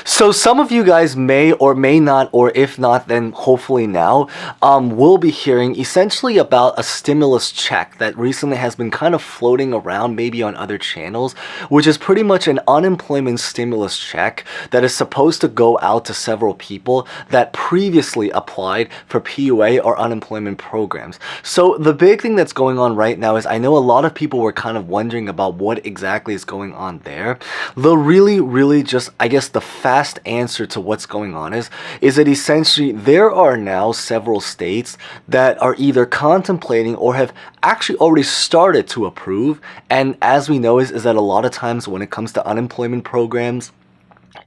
So some of you guys may or may not, or if not, then hopefully now, will be hearing essentially about a stimulus check that recently has been kind of floating around maybe on other channels, which is pretty much an unemployment stimulus check that is supposed to go out to several people that previously applied for PUA or unemployment programs. So the big thing that's going on right now is I know a lot of people were kind of wondering about what exactly is going on there. The really just, I guess, the fast answer to what's going on is that essentially there are now several states that are either contemplating or have actually already started to approve. And as we know is that a lot of times when it comes to unemployment programs,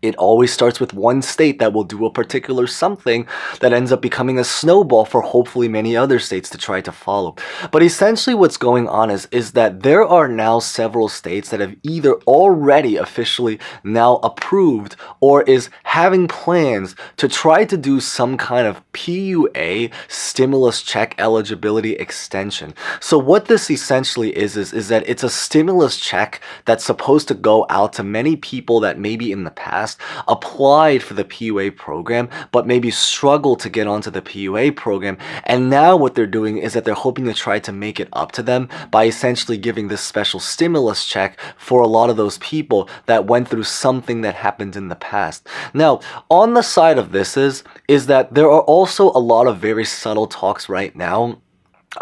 it always starts with one state that will do a particular something that ends up becoming a snowball for hopefully many other states to try to follow. But essentially what's going on is that there are now several states that have either already officially now approved or is having plans to try to do some kind of PUA stimulus check eligibility extension. So what this essentially is that it's a stimulus check that's supposed to go out to many people that maybe in the past applied for the PUA program but maybe struggled to get onto the PUA program, and now what they're doing is that they're hoping to try to make it up to them by essentially giving this special stimulus check for a lot of those people that went through something that happened in the past. Now, on the side of this is that there are also a lot of very subtle talks right now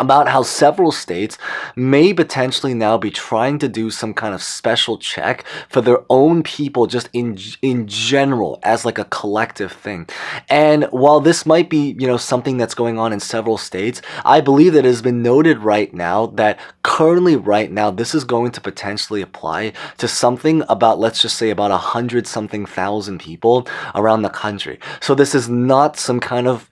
about how several states may potentially now be trying to do some kind of special check for their own people just in general as like a collective thing. And while this might be, something that's going on in several states, I believe that it has been noted right now that currently right now this is going to potentially apply to something about, let's just say, about 100-something thousand people around the country. So this is not some kind of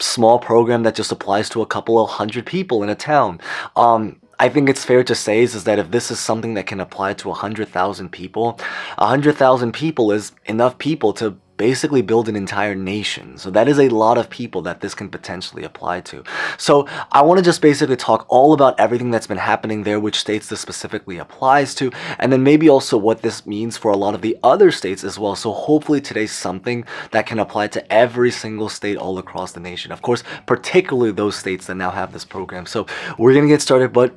small program that just applies to a couple of hundred people in a town. I think it's fair to say is that if this is something that can apply to 100,000 people, 100,000 people is enough people to basically build an entire nation. So that is a lot of people that this can potentially apply to. So I want to just basically talk all about everything that's been happening there, which states this specifically applies to, and then maybe also what this means for a lot of the other states as well. So hopefully today's something that can apply to every single state all across the nation. Of course, particularly those states that now have this program. So we're going to get started, but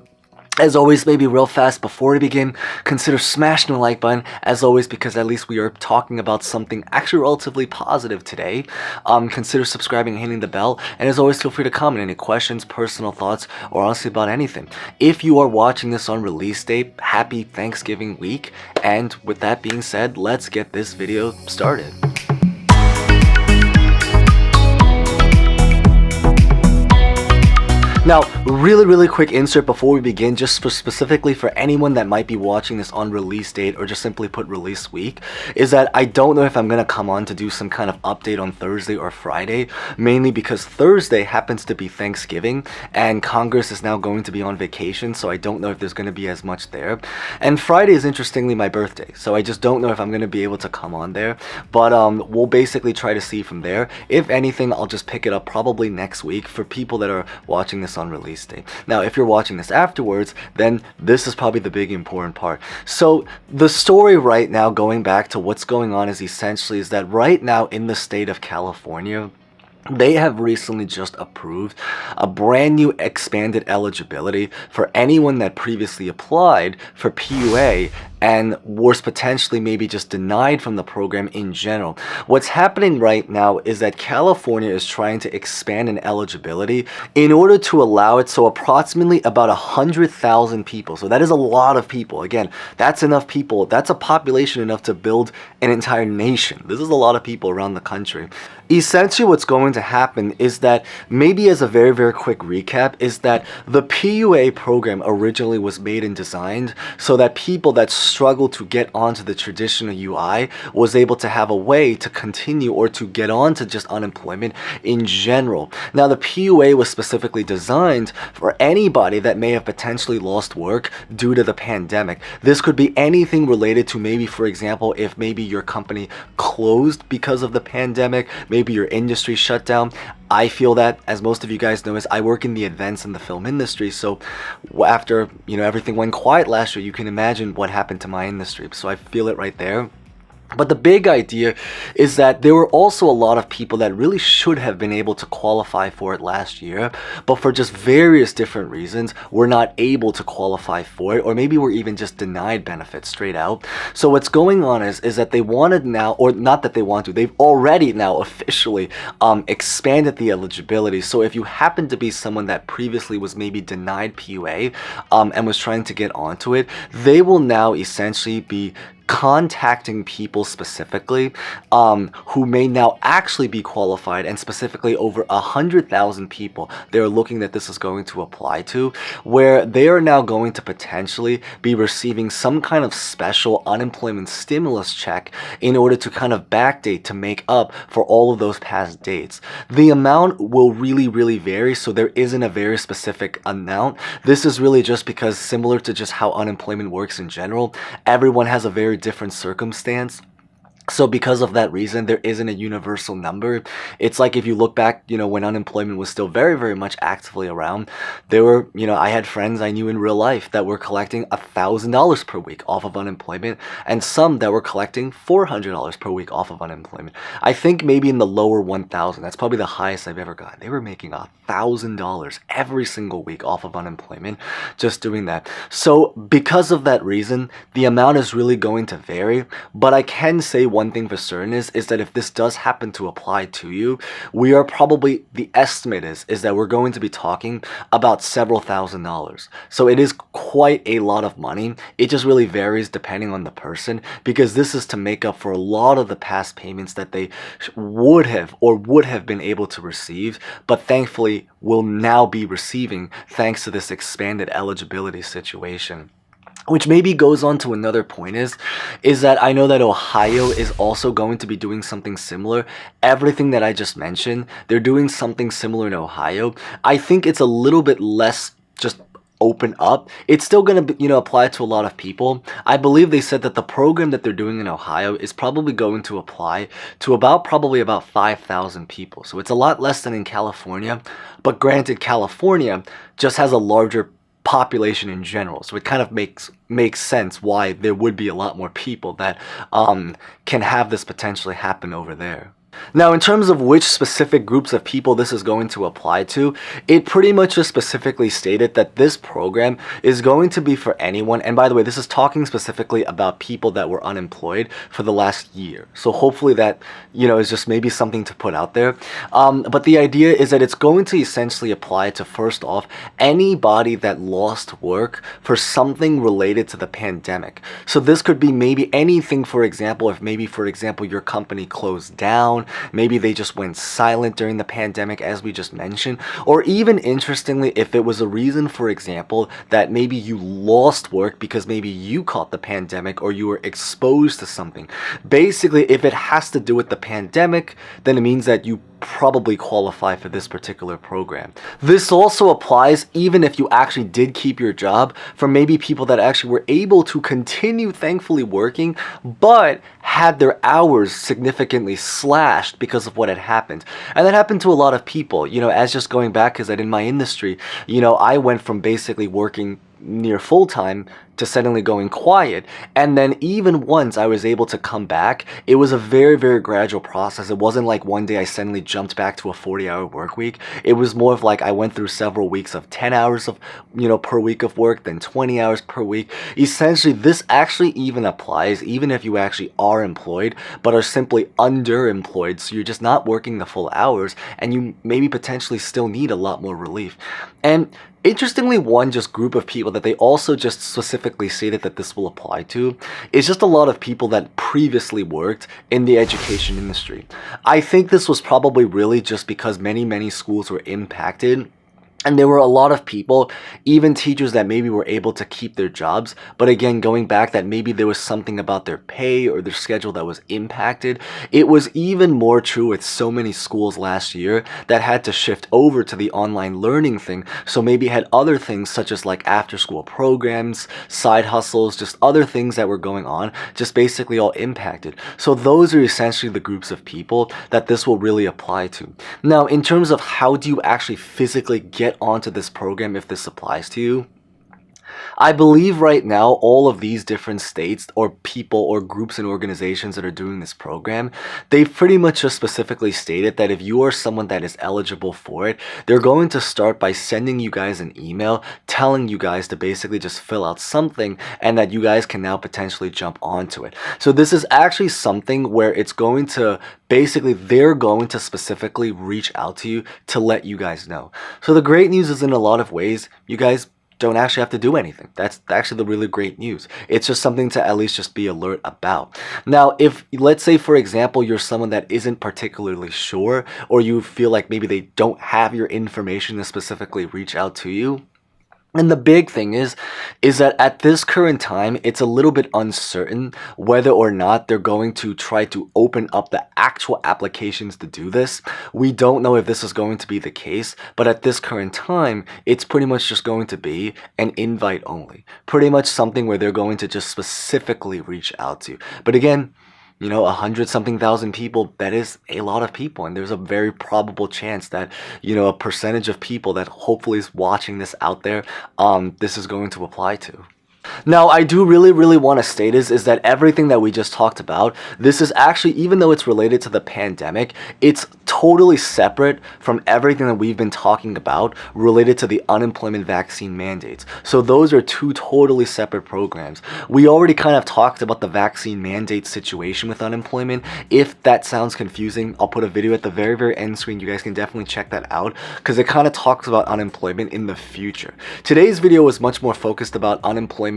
as always, maybe real fast before we begin, consider smashing the like button, as always, because at least we are talking about something actually relatively positive today. Consider subscribing and hitting the bell, and as always, feel free to comment any questions, personal thoughts, or honestly about anything. If you are watching this on release date, happy Thanksgiving week, and with that being said, let's get this video started. Now, really quick insert before we begin, just specifically for anyone that might be watching this on release date or just simply put release week, is that I don't know if I'm going to come on to do some kind of update on Thursday or Friday, mainly because Thursday happens to be Thanksgiving and Congress is now going to be on vacation, so I don't know if there's going to be as much there. And Friday is interestingly my birthday, so I just don't know if I'm going to be able to come on there, but we'll basically try to see from there. If anything, I'll just pick it up probably next week for people that are watching this on release date. Now, if you're watching this afterwards, then this is probably the big important part. So the story right now, going back to what's going on, is essentially is that right now in the state of California, they have recently just approved a brand new expanded eligibility for anyone that previously applied for PUA and was potentially maybe just denied from the program in general. What's happening right now is that California is trying to expand an eligibility in order to allow it, so approximately about 100,000 people. So that is a lot of people. Again, that's enough people. That's a population enough to build an entire nation. This is a lot of people around the country. Essentially what's going to happen is that, maybe as a very quick recap, is that the PUA program originally was made and designed so that people that struggle to get onto the traditional UI was able to have a way to continue or to get onto just unemployment in general. Now, the PUA was specifically designed for anybody that may have potentially lost work due to the pandemic. This could be anything related to, maybe, for example, if maybe your company closed because of the pandemic, maybe your industry shut down. I feel that, as most of you guys know, is I work in the events and the film industry. So after, everything went quiet last year, you can imagine what happened to my industry. So I feel it right there. But the big idea is that there were also a lot of people that really should have been able to qualify for it last year, but for just various different reasons, were not able to qualify for it, or maybe were even just denied benefits straight out. So what's going on is that they wanted now, or not that they want to, they've already now officially expanded the eligibility. So if you happen to be someone that previously was maybe denied PUA and was trying to get onto it, they will now essentially be contacting people specifically who may now actually be qualified, and specifically over 100,000 people they're looking that this is going to apply to, where they are now going to potentially be receiving some kind of special unemployment stimulus check in order to kind of backdate to make up for all of those past dates. The amount will really vary, so there isn't a very specific amount. This is really just because, similar to just how unemployment works in general, everyone has a very different circumstance. So because of that reason, there isn't a universal number. It's like if you look back, when unemployment was still very much actively around, there were, I had friends I knew in real life that were collecting $1,000 per week off of unemployment, and some that were collecting $400 per week off of unemployment. I think maybe in the lower 1,000, that's probably the highest I've ever gotten. They were making $1,000 every single week off of unemployment, just doing that. So because of that reason, the amount is really going to vary, but I can say one thing for certain is that if this does happen to apply to you, we are probably, the estimate is that we're going to be talking about several $1,000s. So it is quite a lot of money. It just really varies depending on the person, because this is to make up for a lot of the past payments that they would have been able to receive, but thankfully will now be receiving thanks to this expanded eligibility situation. Which maybe goes on to another point is that I know that Ohio is also going to be doing something similar. Everything that I just mentioned, they're doing something similar in Ohio. I think it's a little bit less just open up. It's still going to apply to a lot of people. I believe they said that the program that they're doing in Ohio is probably going to apply to probably about 5,000 people. So it's a lot less than in California, but granted, California just has a larger population in general, so it kind of makes sense why there would be a lot more people that can have this potentially happen over there. Now, in terms of which specific groups of people this is going to apply to, it pretty much just specifically stated that this program is going to be for anyone. And by the way, this is talking specifically about people that were unemployed for the last year. So hopefully that, is just maybe something to put out there. But the idea is that it's going to essentially apply to, first off, anybody that lost work for something related to the pandemic. So this could be maybe anything, for example, if maybe, for example, your company closed down, maybe they just went silent during the pandemic, as we just mentioned, or even interestingly, if it was a reason, for example, that maybe you lost work because maybe you caught the pandemic or you were exposed to something. Basically, if it has to do with the pandemic, then it means that you probably qualify for this particular program. This also applies even if you actually did keep your job, for maybe people that actually were able to continue thankfully working, but had their hours significantly slashed because of what had happened. And that happened to a lot of people, as just going back, because in my industry, I went from basically working near full-time to suddenly going quiet, and then even once I was able to come back, it was a very gradual process. It wasn't like one day I suddenly jumped back to a 40-hour work week. It was more of like I went through several weeks of 10 hours of per week of work, then 20 hours per week. Essentially, this actually even applies even if you actually are employed but are simply underemployed, so you're just not working the full hours and you maybe potentially still need a lot more relief. And interestingly, one just group of people that they also just specifically stated that this will apply to is just a lot of people that previously worked in the education industry. I think this was probably really just because many schools were impacted. And there were a lot of people, even teachers, that maybe were able to keep their jobs. But again, going back, that maybe there was something about their pay or their schedule that was impacted. It was even more true with so many schools last year that had to shift over to the online learning thing. So maybe had other things such as like after school programs, side hustles, just other things that were going on, just basically all impacted. So those are essentially the groups of people that this will really apply to. Now, in terms of how do you actually physically get onto this program if this applies to you, I believe right now all of these different states or people or groups and organizations that are doing this program, they've pretty much just specifically stated that if you are someone that is eligible for it, they're going to start by sending you guys an email telling you guys to basically just fill out something and that you guys can now potentially jump onto it. So this is actually something where it's going to basically, they're going to specifically reach out to you to let you guys know. So the great news is in a lot of ways, you guys don't actually have to do anything. That's actually the really great news. It's just something to at least just be alert about. Now, if let's say, for example, you're someone that isn't particularly sure, or you feel like maybe they don't have your information to specifically reach out to you, and the big thing is that at this current time, it's a little bit uncertain whether or not they're going to try to open up the actual applications to do this. We don't know if this is going to be the case, but at this current time, it's pretty much just going to be an invite only. Pretty much something where they're going to just specifically reach out to you. But again, 100-something thousand people, that is a lot of people. And there's a very probable chance that, a percentage of people that hopefully is watching this out there, this is going to apply to. Now, I do really want to state is that everything that we just talked about, this is actually, even though it's related to the pandemic, it's totally separate from everything that we've been talking about related to the unemployment vaccine mandates. So those are two totally separate programs. We already kind of talked about the vaccine mandate situation with unemployment. If that sounds confusing, I'll put a video at the very end screen. You guys can definitely check that out because it kind of talks about unemployment in the future. Today's video was much more focused about unemployment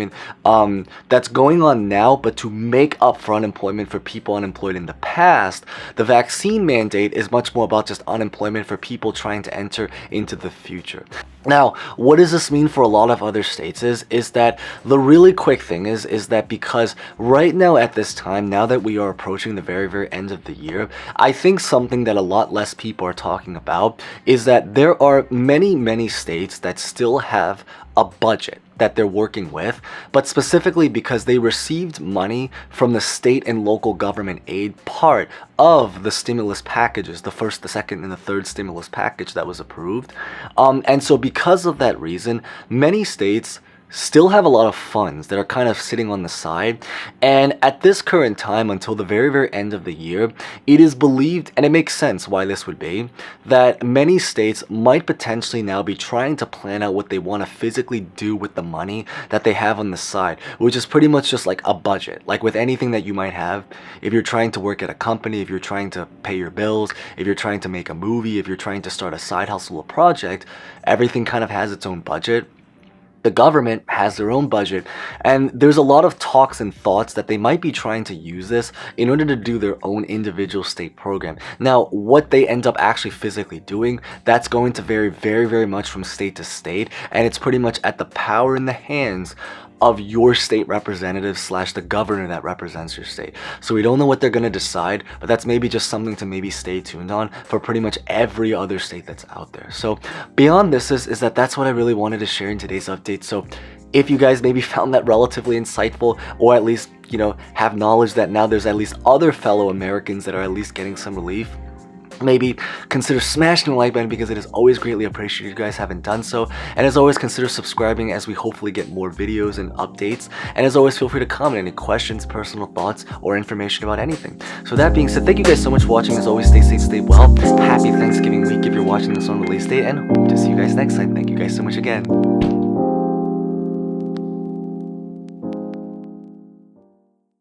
that's going on now, but to make up for unemployment for people unemployed in the past. The vaccine mandate is much more about just unemployment for people trying to enter into the future. Now, what does this mean for a lot of other states is that the really quick thing is that because right now at this time, now that we are approaching the very end of the year, I think something that a lot less people are talking about is that there are many states that still have a budget that they're working with, but specifically because they received money from the state and local government aid part of the stimulus packages, the first, the second, and the third stimulus package that was approved. And so because of that reason, many states still have a lot of funds that are kind of sitting on the side, and at this current time until the very end of the year, it is believed, and it makes sense why this would be, that many states might potentially now be trying to plan out what they want to physically do with the money that they have on the side, which is pretty much just like a budget. Like with anything that you might have, if you're trying to work at a company, if you're trying to pay your bills, if you're trying to make a movie, if you're trying to start a side hustle or project, everything kind of has its own budget. The government has their own budget, and there's a lot of talks and thoughts that they might be trying to use this in order to do their own individual state program. Now, what they end up actually physically doing, that's going to vary very much from state to state, and it's pretty much at the power in the hands of your state representative / the governor that represents your state. So we don't know what they're going to decide, but that's maybe just something to maybe stay tuned on for pretty much every other state that's out there. So beyond this is that's what I really wanted to share in today's update. So if you guys maybe found that relatively insightful, or at least, have knowledge that now there's at least other fellow Americans that are at least getting some relief, maybe consider smashing the like button because it is always greatly appreciated if you guys haven't done so. And as always, consider subscribing as we hopefully get more videos and updates. And as always, feel free to comment any questions, personal thoughts, or information about anything. So that being said, thank you guys so much for watching. As always, stay safe, stay well. Happy Thanksgiving week if you're watching this on release date, and hope to see you guys next time. Thank you guys so much again.